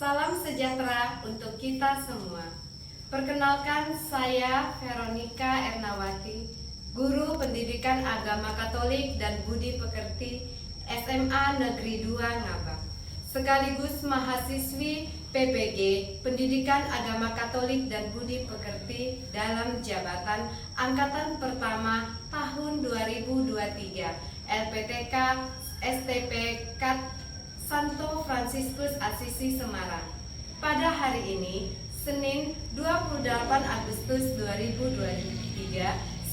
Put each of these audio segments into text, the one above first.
Salam sejahtera untuk kita semua. Perkenalkan, saya Veronica Ernawati, Guru Pendidikan Agama Katolik dan Budi Pekerti SMA Negeri 2 Ngabak, sekaligus mahasiswi PPG Pendidikan Agama Katolik dan Budi Pekerti dalam jabatan Angkatan Pertama tahun 2023 LPTK STP Kat Santo Fransiskus Asisi Semarang. Pada hari ini, Senin 28 Agustus 2023,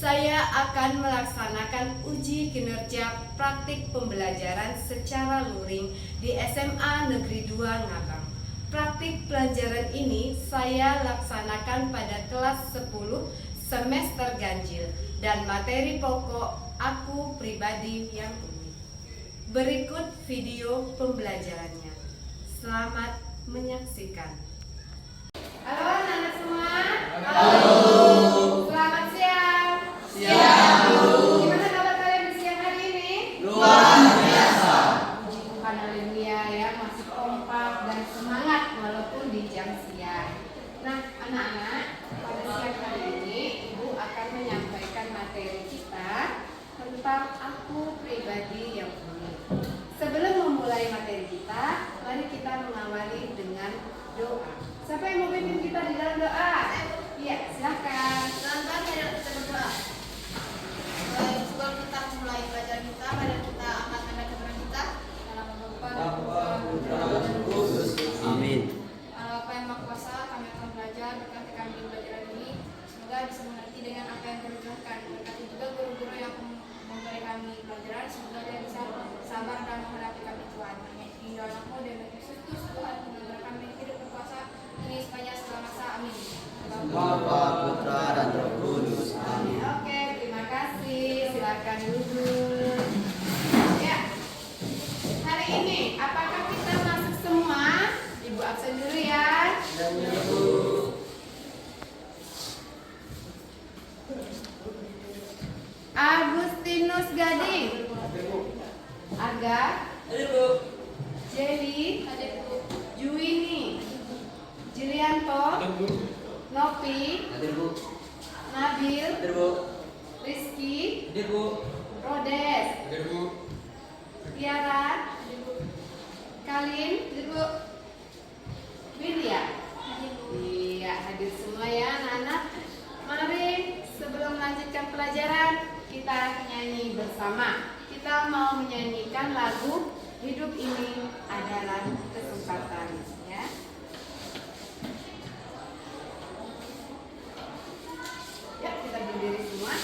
saya akan melaksanakan uji kinerja praktik pembelajaran secara luring di SMA Negeri 2 Ngabang. Praktik pelajaran ini saya laksanakan pada kelas 10 semester ganjil dan materi pokok aku pribadi yang unik. Berikut video pembelajarannya. Selamat menyaksikan. Halo anak-anak semua. Halo. Selamat siang. Siang, Bu. Gimana kabar kalian di siang hari ini? Luar biasa. Puji Tuhan, haleluya ya, masih kompak dan semangat walaupun di jam siang. Nah, anak-anak, pada siang hari ini Ibu akan menyampaikan materi kita tentang aku pribadi yang unik. Sebelum memulai materi kita, mari kita mengawali dengan doa. Siapa yang mau pimpin kita di dalam doa? Iya, silakan. Selamat hari kita berdoa. Sebelum kita mulai belajar kita, mari kita angkat tanda kebenaran kita dalam nama Bapa, Putra, dan Roh Kudus. Amin. Bapa yang Maha Kuasa, kami akan belajar. Berkati kami di pelajaran ini, semoga bisa mengerti dengan apa yang Guru jelaskan. Berkati juga guru-guru yang memberi kami pelajaran, semoga dia bisa sabar dan menghadapi kami Tuhan. Ini doa anakmu dan Yesus Kristus Tuhan, mengajar kami hidup berkuasa ini sepanjang segala masa. Amin. Bapa, Putra, dan Roh Kudus. Amin. Oke, terima kasih. Silakan duduk. Ya. Hari ini apakah kita masuk semua? Ibu absen dulu ya. Dan Ibu. Agustinus Gading. Aga. Hadir, Bu. Jelly. Hadir, Bu. Juwini. Julianto. Bu. Nopi. Hadir, Bu. Nabil. Hadir, Bu. Rizky. Hadir, Bu. Rodes. Hadir, Bu. Tiara. Hadir, Bu. Kalin. Hadir, Bu. Widya. Hadir, Bu. Iya, hadir semua ya anak-anak. Mari sebelum melanjutkan pelajaran, kita nyanyi bersama. Kita mau menyanyikan lagu Hidup Ini Adalah Kesempatan, ya. Ya, kita berdiri semua.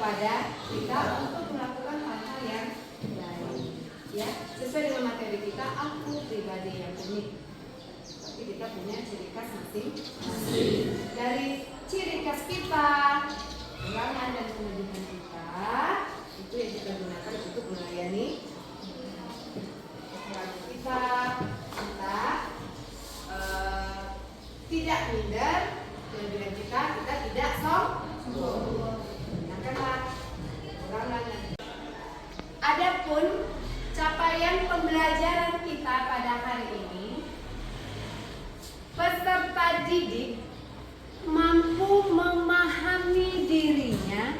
kepada kita untuk melakukan hal-hal yang baik. Ya, sesuai dengan materi kita, aku pribadi yang unik. Tapi kita punya ciri khas masing-masing. Dari ciri khas kita, kekurangan dan kelebihan kita, itu yang kita gunakan untuk melayani kekurangan kita tidak minder, kelebihan kita tidak sombong. Gunakanlah kekurangan. Adapun capaian pembelajaran kita pada hari ini, peserta didik mampu memahami dirinya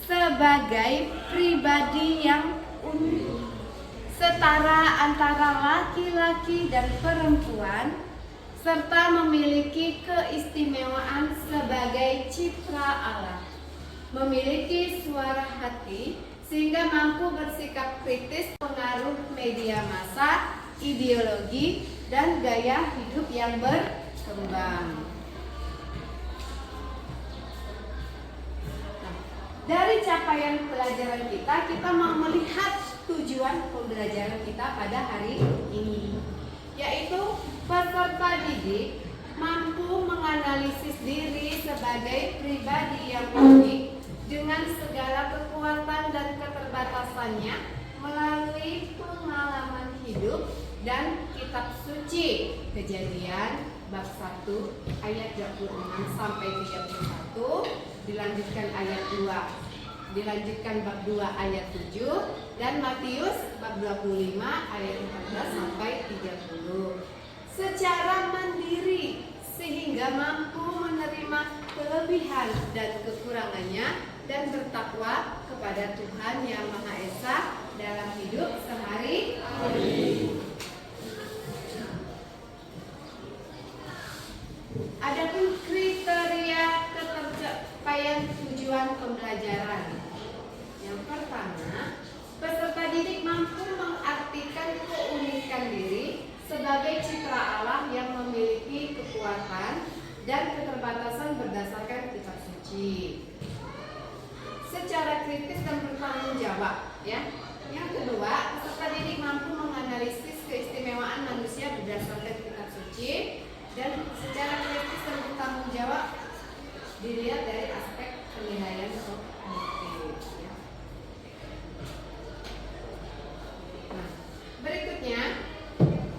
sebagai pribadi yang unik, setara antara laki-laki dan perempuan, serta memiliki keistimewaan sebagai cipta Allah, memiliki suara hati sehingga mampu bersikap kritis pengaruh media massa, ideologi, dan gaya hidup yang berkembang. Dari capaian pelajaran kita mau melihat tujuan pembelajaran kita pada hari ini, yaitu peserta didik mampu menganalisis diri sebagai pribadi yang unik dengan segala kekuatan dan keterbatasannya melalui pengalaman hidup dan kitab suci. Kejadian bab 1 ayat 26 sampai 31, dilanjutkan ayat 2, dilanjutkan bab 2 ayat 7, dan Matius bab 25 ayat 14 sampai 30. Secara mandiri sehingga mampu menerima kelebihan dan kekurangannya dan bertakwa kepada Tuhan Yang Maha Esa dalam hidup sehari-hari. Adapun kriteria ketercapaian tujuan pembelajaran. Yang pertama, peserta didik mampu mengartikan keunikan diri sebagai citra Allah yang memiliki kekuatan dan keterbatasan berdasarkan kitab suci. Secara kritis dan bertanggung jawab, ya. Yang kedua, peserta didik mampu menganalisis keistimewaan manusia berdasarkan kitab suci, dan secara kritis dan bertanggung jawab dilihat dari aspek penilaian kognitif. Ya. Nah, berikutnya,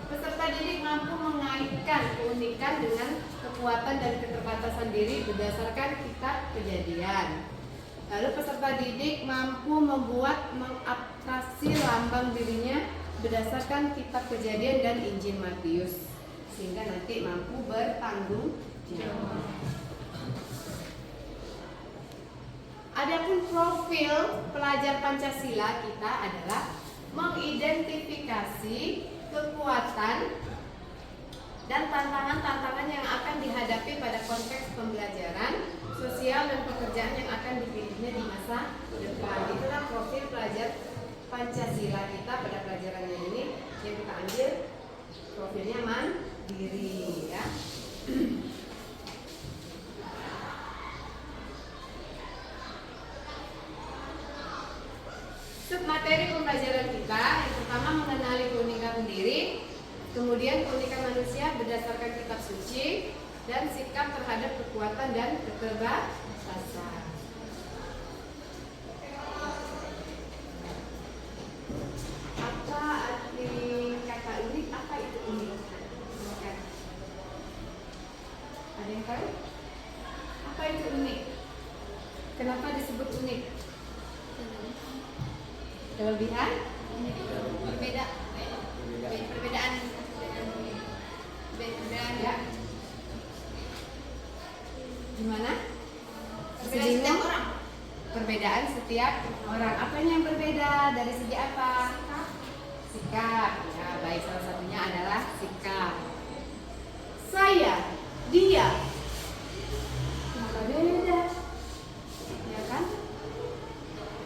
peserta didik mampu mengaitkan keunikan dengan kekuatan dan keterbatasan diri berdasarkan kitab Kejadian. Lalu peserta didik mampu membuat mengabstraksi lambang dirinya berdasarkan kitab Kejadian dan Injil Matius, sehingga nanti mampu bertanggung jawab. Adapun profil pelajar Pancasila kita adalah mengidentifikasi kekuatan dan tantangan-tantangan yang akan dihadapi pada konteks pembelajaran, sosial, dan pekerjaan yang akan dipilihnya di masa depan. Itulah profil pelajar Pancasila kita pada pelajaran ini yang kita ambil profilnya mandiri, ya. Submateri pembelajaran kita yang pertama mengenali keunikan diri, kemudian keunikan manusia berdasarkan kitab suci, dan sikap terhadap kekuatan dan keterbatasan. Apa arti kata unik? Apa itu unik? Ada yang tahu? Apa itu unik? Kenapa disebut unik? Kelebihan? Perbedaan ya. Gimana? Setiap orang. Perbedaan setiap orang. Apanya yang berbeda? Dari segi apa? Sikap. Ya, baik, salah satunya adalah sikap. Saya, dia. Kenapa beda? Ya kan?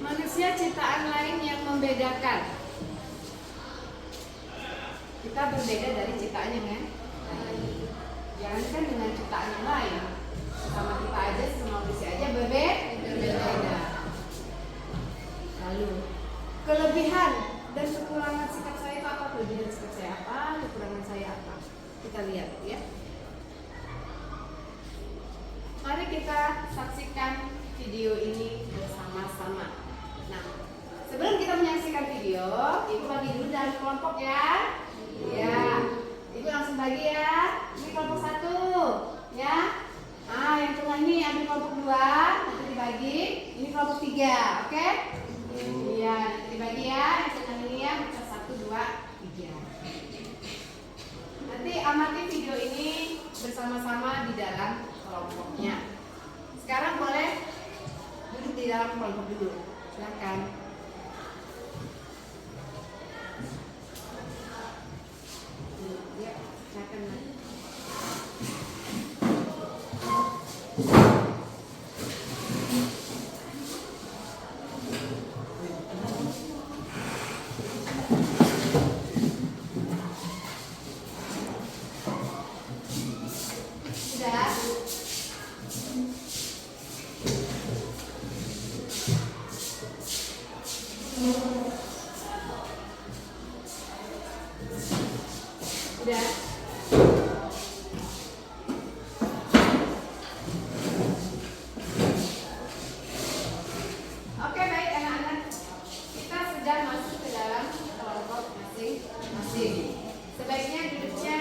Manusia ciptaan lain yang membedakan. Kita berbeda dari ciptaan yang lain. Jangankan dengan ciptaan yang lain, sama kita aja, semua manusia aja berbeda. kelompok ya. Ya, ibu langsung bagi ya. Ini kelompok 1 ya. Yang tengah ini ambil kelompok 2, nanti dibagi. Ini kelompok 3, oke? Iya, nanti dibagi ya. Yang tengah ini ya, pecah 1, 2, 3. Nanti amati video ini bersama-sama di dalam kelompoknya. Sekarang boleh duduk di dalam kelompok dulu. Silakan. Ya, silakan. Udah. Oke, baik anak-anak. Kita sudah masuk ke dalam kelompok masing-masing. Sebaiknya duduknya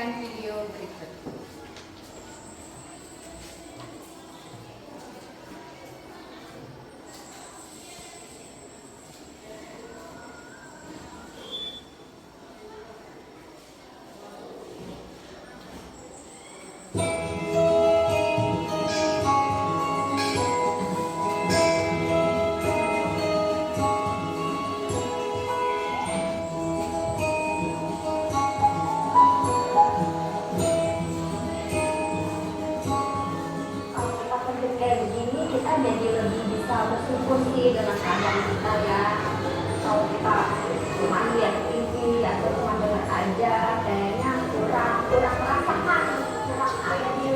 video berikut. Jadi lebih bisa bersyukur sih dengan keadaan kita ya. Kalau kita cuma lihat TV atau cuma dengar aja, kayaknya kurang merasakan, kurang ada di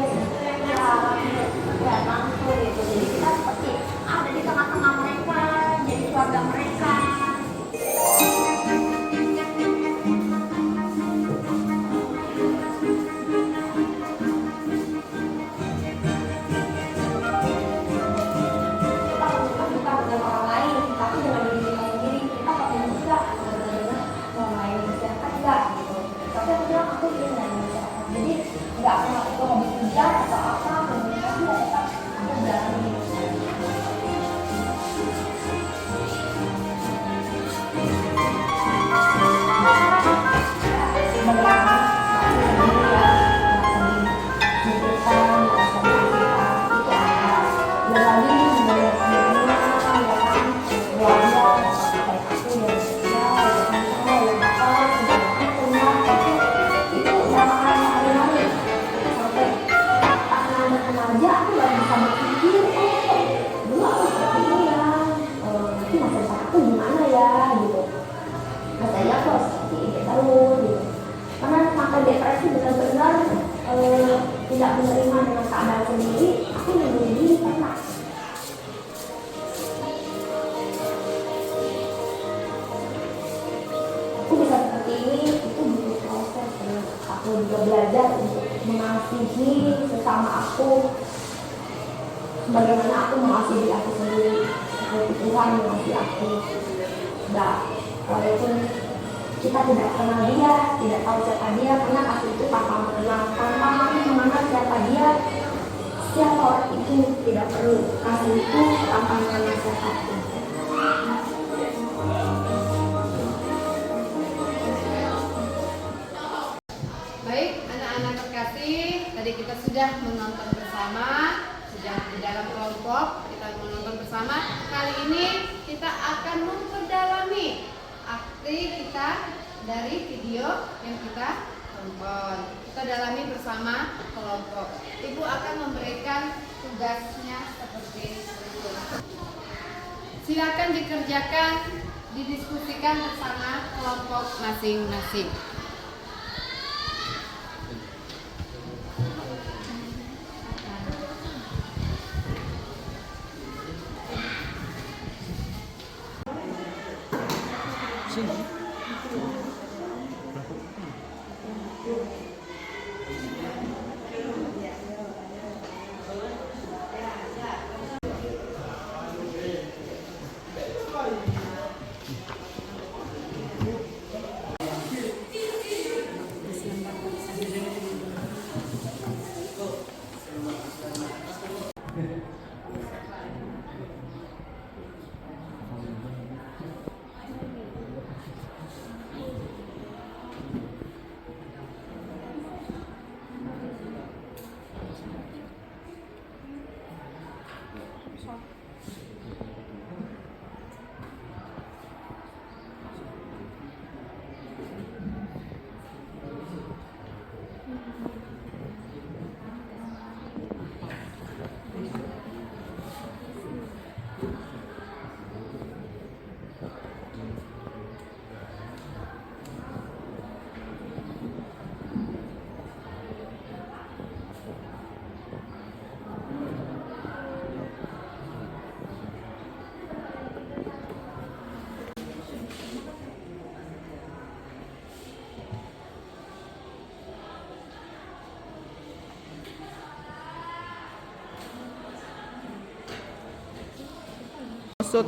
ya langsung gitu. Jadi kita seperti ada di tengah-tengah mereka, jadi keluarga mereka. Nggak pernah itu hobi kerja atau apa, kemudian dia tetap ada jalan. Depresi benar-benar tidak menerima dengan keadaan sendiri, aku menjadi diri pernah. Aku bisa seperti ini, itu butuh proses. Aku aku juga belajar untuk mengasihi sesama aku sebagaimana aku mengasihi aku sendiri, seperti Tuhan mengasihi aku. Nah, walaupun kita tidak kenal dia, tidak tahu siapa dia, karena kasih itu tanpa mengenal, tanpa kami mengenal siapa dia, siapa orang itu tidak perlu. Kasih itu tanpa mengenal siapapun. Baik, anak-anak terkasih, tadi kita sudah menonton bersama, sudah di dalam kelompok kita menonton bersama. Kali ini kita akan memperdalami arti kita dari video yang kita tonton. Kita dalami bersama kelompok. Ibu akan memberikan tugasnya seperti berikut. Silakan dikerjakan, didiskusikan bersama kelompok masing-masing. Maksud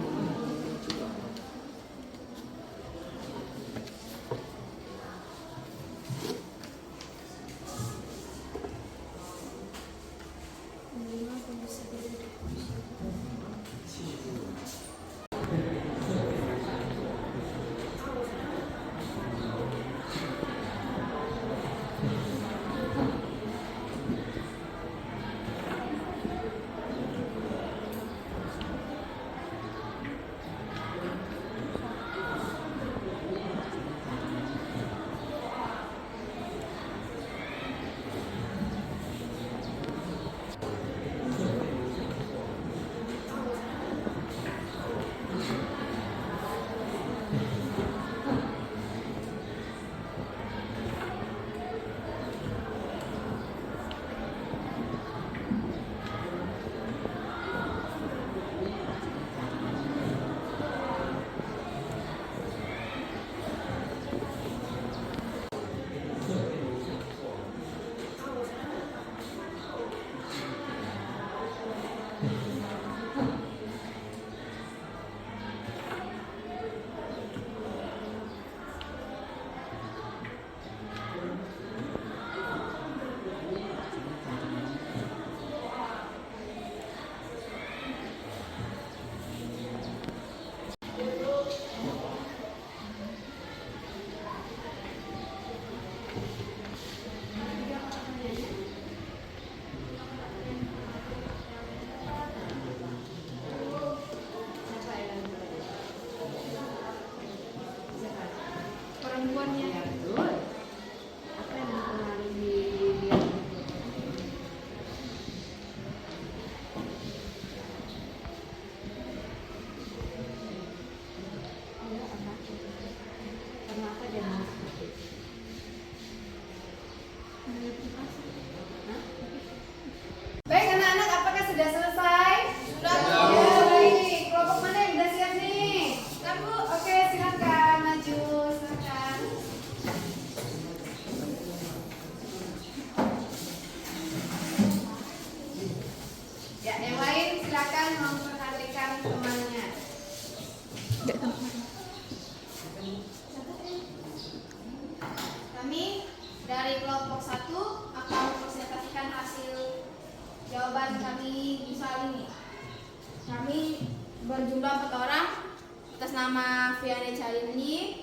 atas nama Viane Chalini,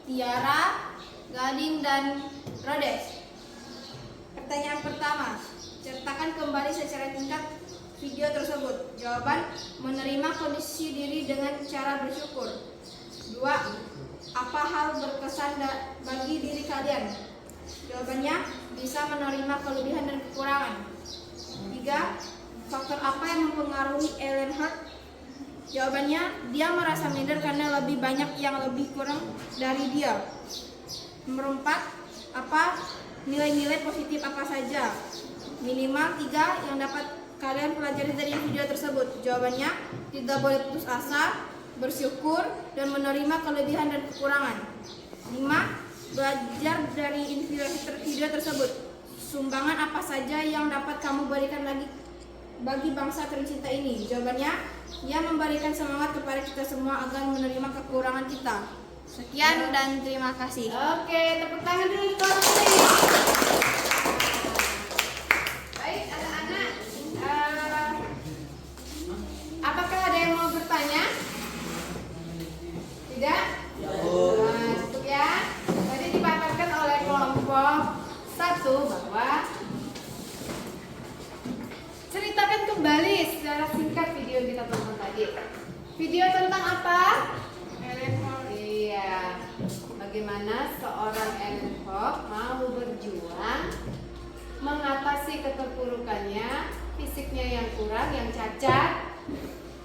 Tiara, Gading, dan Rhodes. Pertanyaan pertama, ceritakan kembali secara singkat video tersebut. Jawaban, menerima kondisi diri dengan cara bersyukur. 2. Apa hal berkesan bagi diri kalian? Jawabannya, bisa menerima kelebihan dan kekurangan. 3. Faktor apa yang mempengaruhi Ellen Hart? Jawabannya, dia merasa minder karena lebih banyak yang lebih kurang dari dia. Nomor 4, apa nilai-nilai positif apa saja? Minimal 3 yang dapat kalian pelajari dari video tersebut. Jawabannya, tidak boleh putus asa, bersyukur, dan menerima kelebihan dan kekurangan. 5. Belajar dari video tersebut. Sumbangan apa saja yang dapat kamu berikan lagi bagi bangsa tercinta ini? Jawabannya, ia memberikan semangat kepada kita semua agar menerima kekurangan kita. Sekian dan terima kasih. Oke, tepuk tangan dulu untuk baik, anak-anak. Apakah ada yang mau bertanya? Tidak? Nah, cukup ya. Tadi dipaparkan oleh kelompok 1 bahwa ceritakan kembali secara singkat video yang kita tonton tadi. Video tentang apa? Iya. Bagaimana seorang Ellen Hock mau berjuang mengatasi keterpurukannya, fisiknya yang kurang, yang cacat,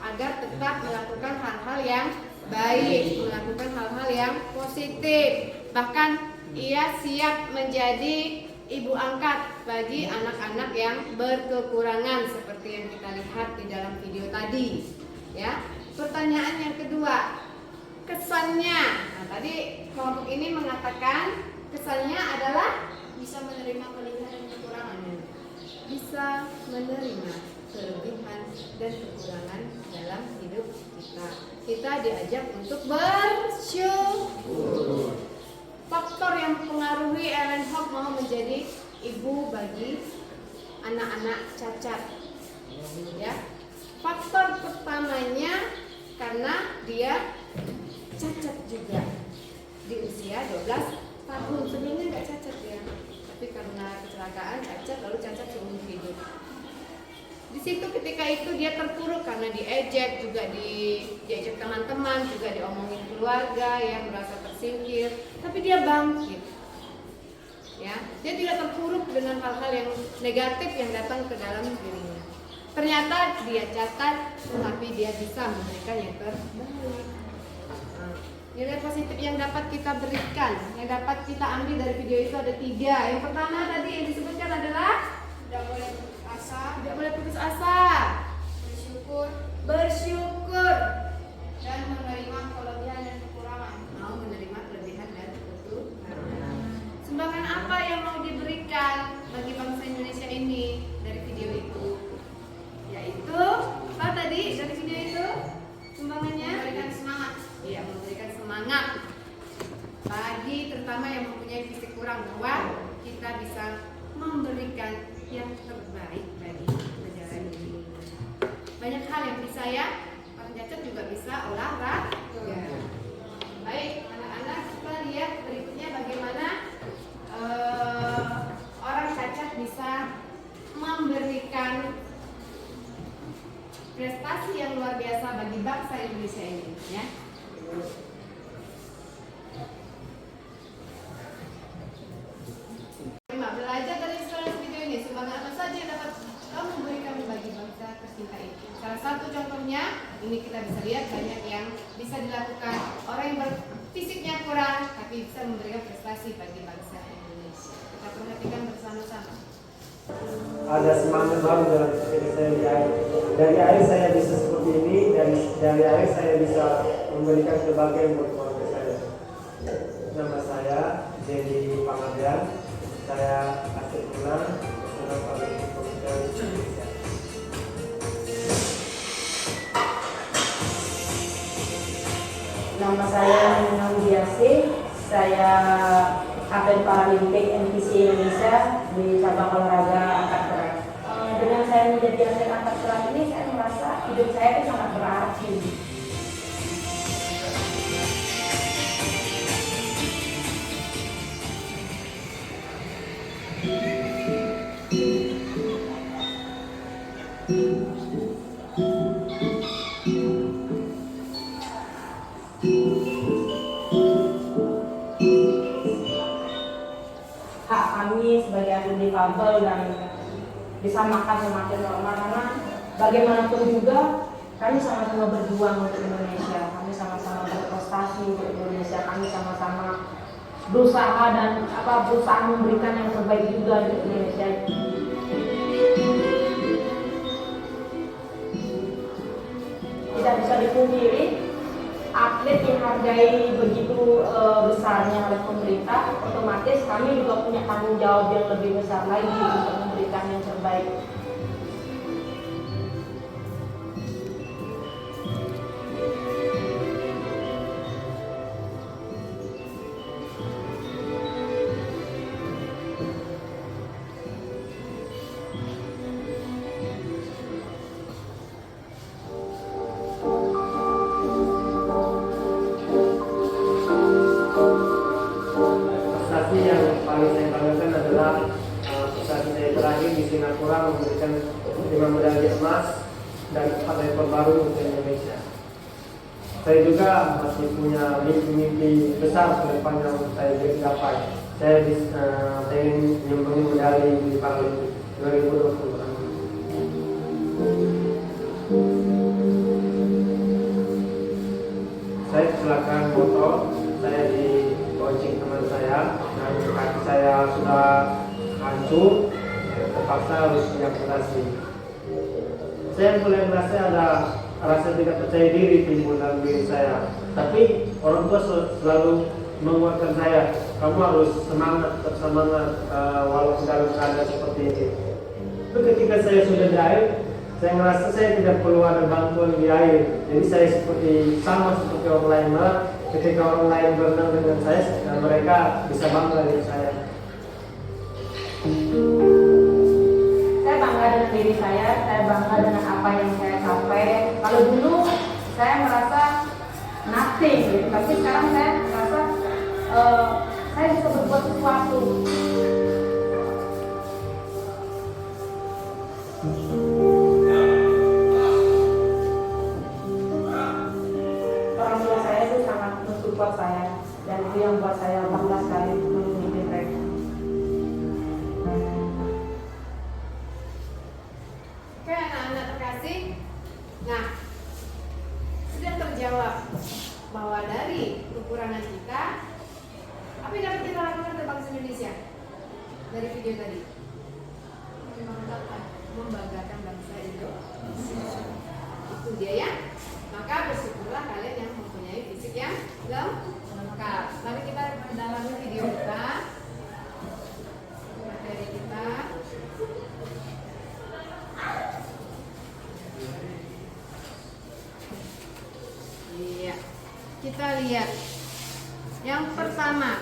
agar tetap melakukan hal-hal yang baik, melakukan hal-hal yang positif. Bahkan ia siap menjadi ibu angkat bagi anak-anak yang berkekurangan seperti yang kita lihat di dalam video tadi. Ya. Pertanyaan yang kedua, kesannya. Nah, tadi kelompok ini mengatakan kesannya adalah Bisa menerima kelebihan dan kekurangan. bisa menerima kelebihan dan kekurangan dalam hidup kita. Kita diajak untuk bersyukur. Faktor yang mempengaruhi Ellen Hock mau menjadi ibu bagi anak-anak cacat. Ya. Faktor pertamanya karena dia cacat juga di usia 12 tahun. Sebelumnya nggak cacat ya, tapi karena kecelakaan cacat, lalu cacat seumur hidup. Di situ ketika itu dia terpuruk karena diejek, juga diejek teman-teman, juga diomongin keluarga, yang merasa tersingkir, tapi dia bangkit. Ya, dia tidak terpuruk dengan hal-hal yang negatif yang datang ke dalam dirinya. Ternyata dia cacat, tetapi dia bisa memberikan yang terbaik. Nilai positif yang dapat kita berikan, yang dapat kita ambil dari video itu ada 3. Yang pertama tadi yang disebutkan adalah Tidak boleh putus asa, tidak boleh putus asa, bersyukur, dan menerima kelebihan dan kekurangan. mau menerima kelebihan dan kekurangan. Sumbangan apa yang mau diberikan bagi bangsa Indonesia ini dari video itu? Yaitu apa tadi dari video itu? Sumbangannya Memberikan semangat. Iya, memberikan semangat bagi terutama yang mempunyai fisik kurang, bahwa kita bisa memberikan yang terbaik bagi negara ini. Banyak hal yang bisa ya, orang cacat juga bisa olahraga. Baik, anak-anak, kita lihat berikutnya bagaimana orang cacat bisa memberikan prestasi yang luar biasa bagi bangsa Indonesia ini, ya. Belajar dari video ini, sumbangan apa saja yang dapat kamu berikan bagi bangsa tercinta ini. Salah satu contohnya, ini kita bisa lihat banyak yang bisa dilakukan orang yang fisiknya kurang, tapi bisa memberikan prestasi bagi bangsa Indonesia. Kita perhatikan bersama-sama. Ada semangat baru dalam diri saya di air. Dari air saya bisa seperti ini, dari air saya bisa memberikan kebahagiaan buat keluarga saya. Nama saya Jadi Pangadian, saya asli Pulang, dengan Pabrik Komputer Indonesia. Nama saya Nunung Diasi, saya Kapten Paralimpik NPC Indonesia di cabang olahraga angkat berat. Dengan saya menjadi atlet angkat berat ini, saya merasa hidup saya itu sangat berarti. hak kami sebagai anak difabel dan disamakan semakin normal, karena bagaimanapun juga kami sama-sama berjuang untuk Indonesia, kami sama-sama berprestasi untuk Indonesia, kami sama-sama berusaha dan berusaha memberikan yang terbaik juga untuk Indonesia. Tidak bisa dipungkiri, atlet dihargai begitu besarnya oleh pemerintah, otomatis kami juga punya tanggung jawab yang lebih besar lagi untuk memberikan yang terbaik. Prestasi yang paling saya banggakan adalah prestasi saya terakhir di Singapura memberikan 5 medali emas dan 4 rekor baru untuk Indonesia. Saya juga masih punya mimpi besar ke depan yang saya capai. Saya ingin menyumbang medali di Paralimpik 2020. Saya kecelakaan motor, saya dibonceng teman saya dan kaki saya sudah hancur, terpaksa harus diamputasi. Saya mulai merasa ada rasa tidak percaya diri timbul dalam diri saya, tapi orang tua selalu menguatkan saya, kamu harus semangat, tetap semangat walaupun dalam keadaan seperti ini. Itu ketika saya sudah di air, saya merasa saya tidak perlu ada bantuan di air, jadi saya sama seperti orang lain. Malah ketika orang lain berenang dengan saya, dan mereka bisa bangga dengan saya. Saya bangga dengan diri saya bangga dengan apa yang saya capai. Kalau dulu saya merasa nothing gitu, tapi sekarang saya merasa saya bisa berbuat sesuatu. Orang tua saya itu sangat mensupport saya, dan itu yang buat saya bangga sekali memiliki mereka. Oke anak-anak terkasih, nah sudah terjawab bahwa dari kekurangan kita, apa yang dapat kita lakukan untuk bangsa Indonesia dari video tadi? Membanggakan bangsa Indonesia. Itu dia ya. Maka bersyukurlah kalian yang mempunyai fisik yang lengkap. Mari kita mendalami video kita, materi kita. Iya, kita lihat. Yang pertama,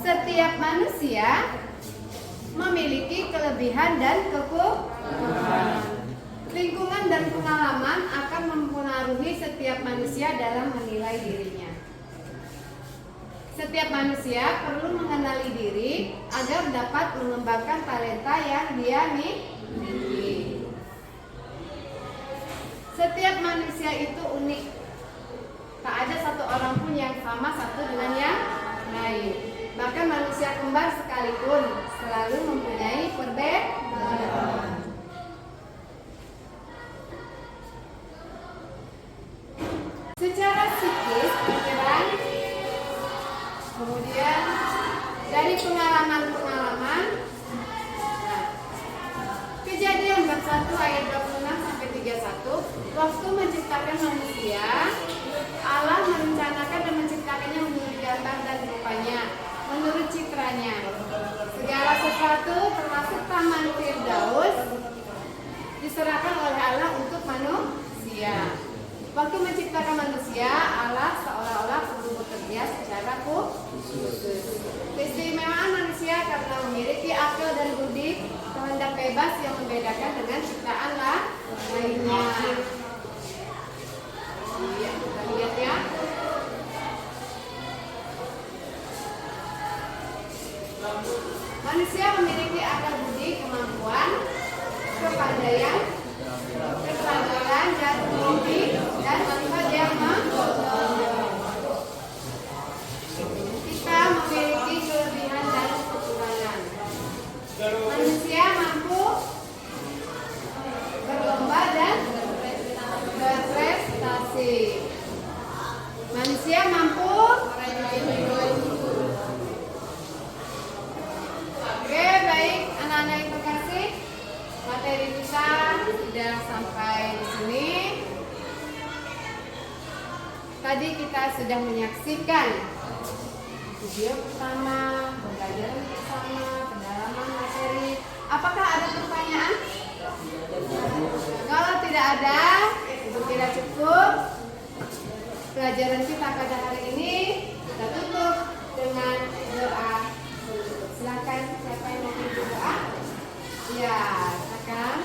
setiap manusia memiliki kelebihan dan kekurangan. Lingkungan dan pengalaman akan mempengaruhi setiap manusia dalam menilai dirinya. Setiap manusia perlu mengenali diri agar dapat mengembangkan talenta yang dia miliki. Setiap manusia itu unik. Tak ada satu orang pun yang sama satu dengan yang lain. Bahkan manusia kembar sekalipun selalu mempunyai perbedaan. Secara psikis, pikiran, kemudian dari pengalaman-pengalaman. Nah, Kejadian bab 1 ayat 26-31, waktu menciptakan manusia, Allah merencanakan dan menciptakannya menurut gambar dan rupanya, menurut citranya. Segala sesuatu termasuk taman Firdaus diserahkan oleh Allah untuk manusia. Waktu menciptakan manusia, Allah seolah-olah perlu bekerja secara khusus. Keistimewaan manusia karena memiliki akal dan budi, kehendak bebas yang membedakan dengan ciptaan lainnya. Iya, kita lihat ya. Manusia memiliki akal budi, kemampuan, kepandaian, keterampilan dan hobi dan sifat yang Manusia mampu. Oke, baik anak-anak yang terkasih, materi kita sudah sampai di sini. Tadi kita sudah menyaksikan video pertama, pembelajaran bersama, pendalaman materi. Apakah ada pertanyaan? Kalau tidak ada, itu tidak cukup. Pelajaran kita pada hari ini kita tutup dengan doa. Silakan, siapa yang mau berdoa? Ya, silakan.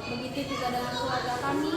Begitu juga dengan keluarga kami,